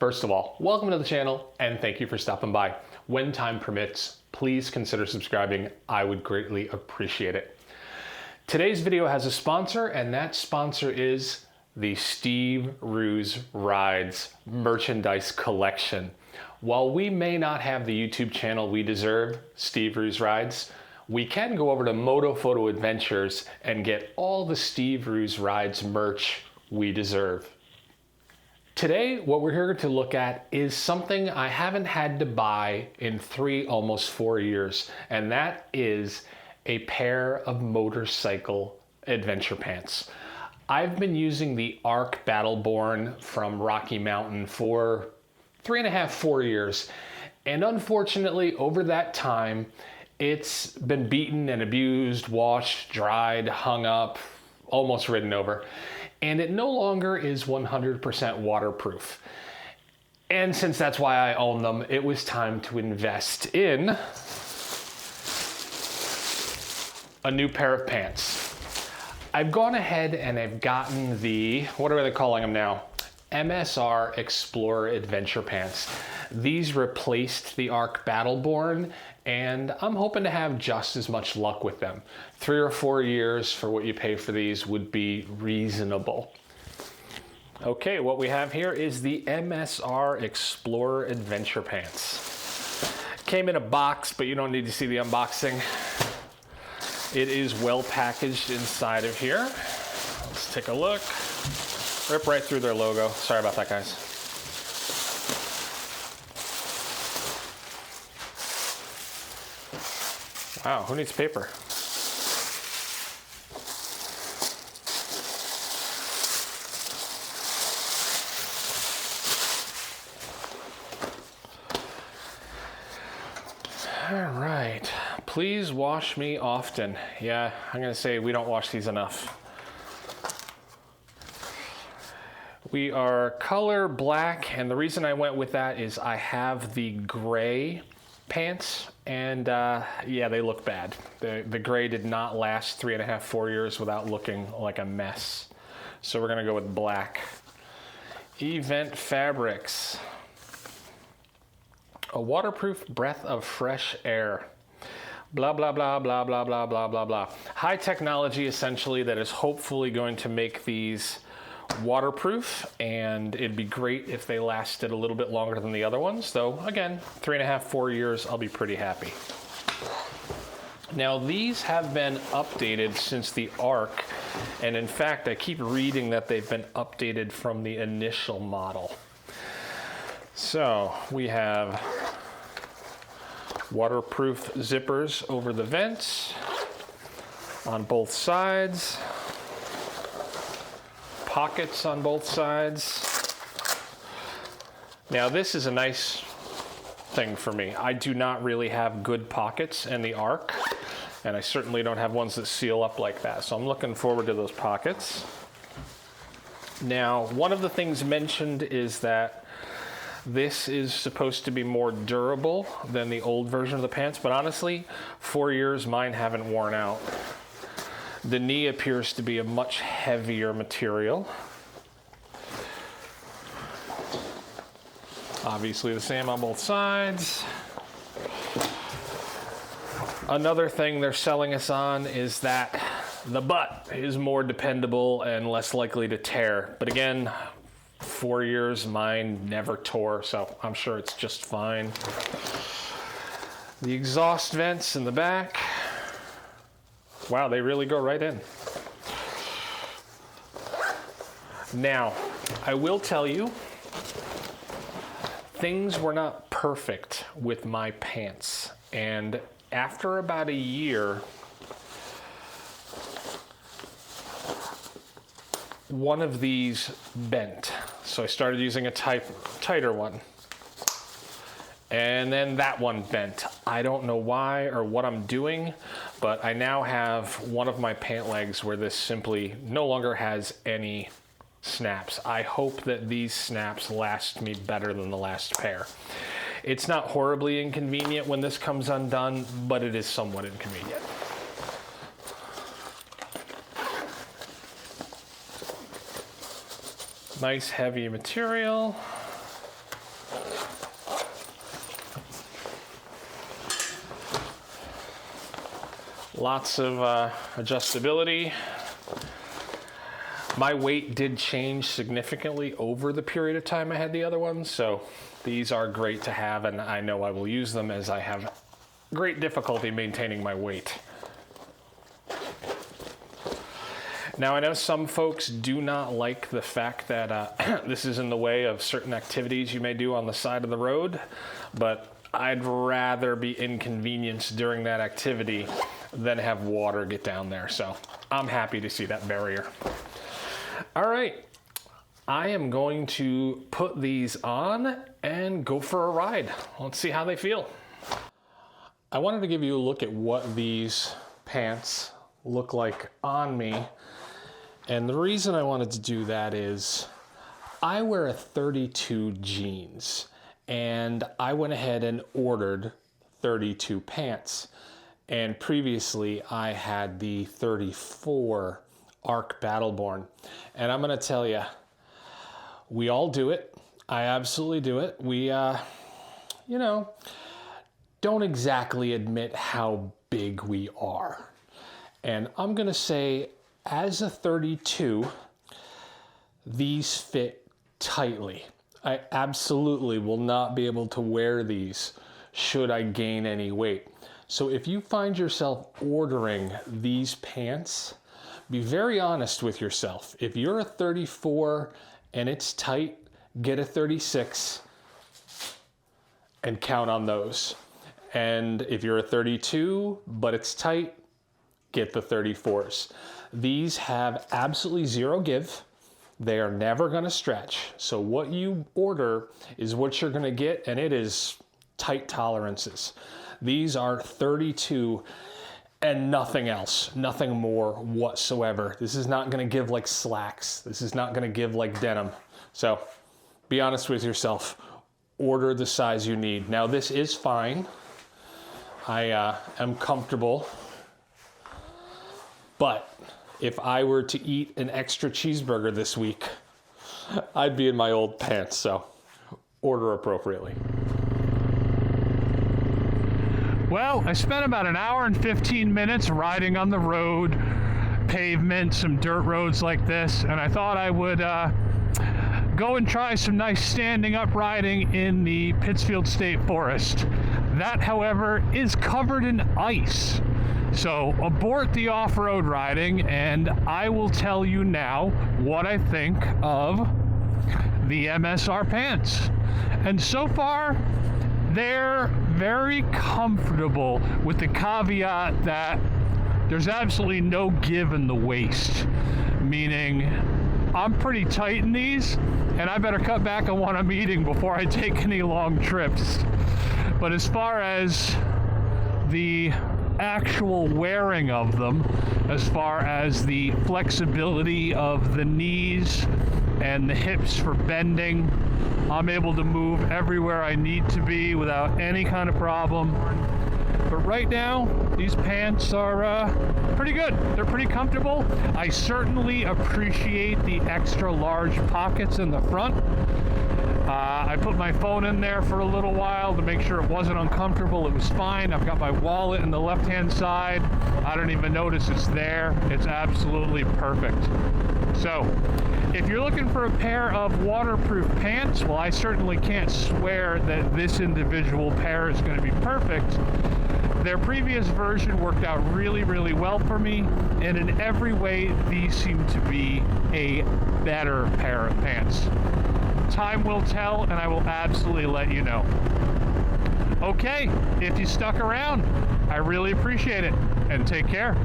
First of all, welcome to the channel and thank you for stopping by. When time permits, please consider subscribing. I would greatly appreciate it. Today's video has a sponsor, and that sponsor is the Steve Roos Rides merchandise collection. While we may not have the YouTube channel we deserve, Steve Roos Rides, we can go over to Moto Photo Adventures and get all the Steve Roos Rides merch we deserve. Today, what we're here to look at is something I haven't had to buy in almost 4 years, and that is a pair of motorcycle adventure pants. I've been using the ARC Battleborn from Rocky Mountain for 3.5, 4 years, and unfortunately over that time it's been beaten and abused, washed, dried, hung up, almost ridden over, and it no longer is 100% waterproof. And since that's why I own them, it was time to invest in a new pair of pants. I've gone ahead and I've gotten the, what are they calling them now? MSR Xplorer Adventure Pants. These replaced the ARC Battleborn, and I'm hoping to have just as much luck with them. 3 or 4 years for what you pay for these would be reasonable. Okay, what we have here is the MSR Xplorer Adventure Pants. Came in a box, but you don't need to see the unboxing. It is well packaged inside of here. Let's take a look. Rip right through their logo. Sorry about that, guys. Wow, who needs paper? All right, please wash me often. Yeah, I'm gonna say we don't wash these enough. We are color black, and the reason I went with that is I have the gray pants, and yeah, they look bad. The gray did not last 3.5, 4 years without looking like a mess. So we're gonna go with black. Event fabrics. A waterproof breath of fresh air. Blah, blah, blah, blah, blah, blah, blah, blah, blah. High technology, essentially, that is hopefully going to make these waterproof, and it'd be great if they lasted a little bit longer than the other ones, though again, 3.5, 4 years, I'll be pretty happy. Now these have been updated since the ARC, and in fact I keep reading that they've been updated from the initial model. So we have waterproof zippers over the vents on both sides, pockets on both sides. Now this is a nice thing for me. I do not really have good pockets in the ARC, and I certainly don't have ones that seal up like that, so I'm looking forward to those pockets. Now, one of the things mentioned is that this is supposed to be more durable than the old version of the pants, but honestly, 4 years, mine haven't worn out. The knee appears to be a much heavier material. Obviously the same on both sides. Another thing they're selling us on is that the butt is more dependable and less likely to tear. But again, 4 years, mine never tore, so I'm sure it's just fine. The exhaust vents in the back. Wow, they really go right in. Now, I will tell you, things were not perfect with my pants. And after about a year, one of these bent. So I started using a tighter one. And then that one bent. I don't know why or what I'm doing, but I now have one of my pant legs where this simply no longer has any snaps. I hope that these snaps last me better than the last pair. It's not horribly inconvenient when this comes undone, but it is somewhat inconvenient. Nice heavy material. Lots of adjustability. My weight did change significantly over the period of time I had the other ones, so these are great to have, and I know I will use them as I have great difficulty maintaining my weight. Now, I know some folks do not like the fact that this is in the way of certain activities you may do on the side of the road, but I'd rather be inconvenienced during that activity than have water get down there. So I'm happy to see that barrier. All right, I am going to put these on and go for a ride. Let's see how they feel. I wanted to give you a look at what these pants look like on me. And the reason I wanted to do that is I wear a 32 jeans, and I went ahead and ordered 32 pants. And previously I had the 34 Arc Battleborn. And I'm gonna tell you, we all do it. I absolutely do it. We, you know, don't exactly admit how big we are. And I'm gonna say, as a 32, these fit tightly. I absolutely will not be able to wear these should I gain any weight. So if you find yourself ordering these pants, be very honest with yourself. If you're a 34 and it's tight, get a 36 and count on those. And if you're a 32 but it's tight, get the 34s. These have absolutely zero give. They are never gonna stretch. So what you order is what you're gonna get, and it is tight tolerances. These are 32 and nothing else, nothing more whatsoever. This is not gonna give like slacks. This is not gonna give like denim. So be honest with yourself. Order the size you need. Now this is fine. I am comfortable, but if I were to eat an extra cheeseburger this week, I'd be in my old pants, so order appropriately. Well, I spent about an hour and 15 minutes riding on the road, pavement, some dirt roads like this, and I thought I would go and try some nice standing up riding in the Pittsfield State Forest. That, however, is covered in ice. So abort the off-road riding, and I will tell you now what I think of the MSR pants. And so far, they're very comfortable, with the caveat that there's absolutely no give in the waist, meaning I'm pretty tight in these, and I better cut back on what I'm eating before I take any long trips. But as far as the actual wearing of them, as far as the flexibility of the knees and the hips for bending, I'm able to move everywhere I need to be without any kind of problem. But right now, these pants are pretty good. They're pretty comfortable. I certainly appreciate the extra large pockets in the front. I put my phone in there for a little while to make sure it wasn't uncomfortable. It was fine. I've got my wallet in the left-hand side. I don't even notice it's there. It's absolutely perfect. So, if you're looking for a pair of waterproof pants, well, I certainly can't swear that this individual pair is going to be perfect. Their previous version worked out really, really well for me, and in every way, these seem to be a better pair of pants. Time will tell, and I will absolutely let you know. Okay, if you stuck around, I really appreciate it, and take care.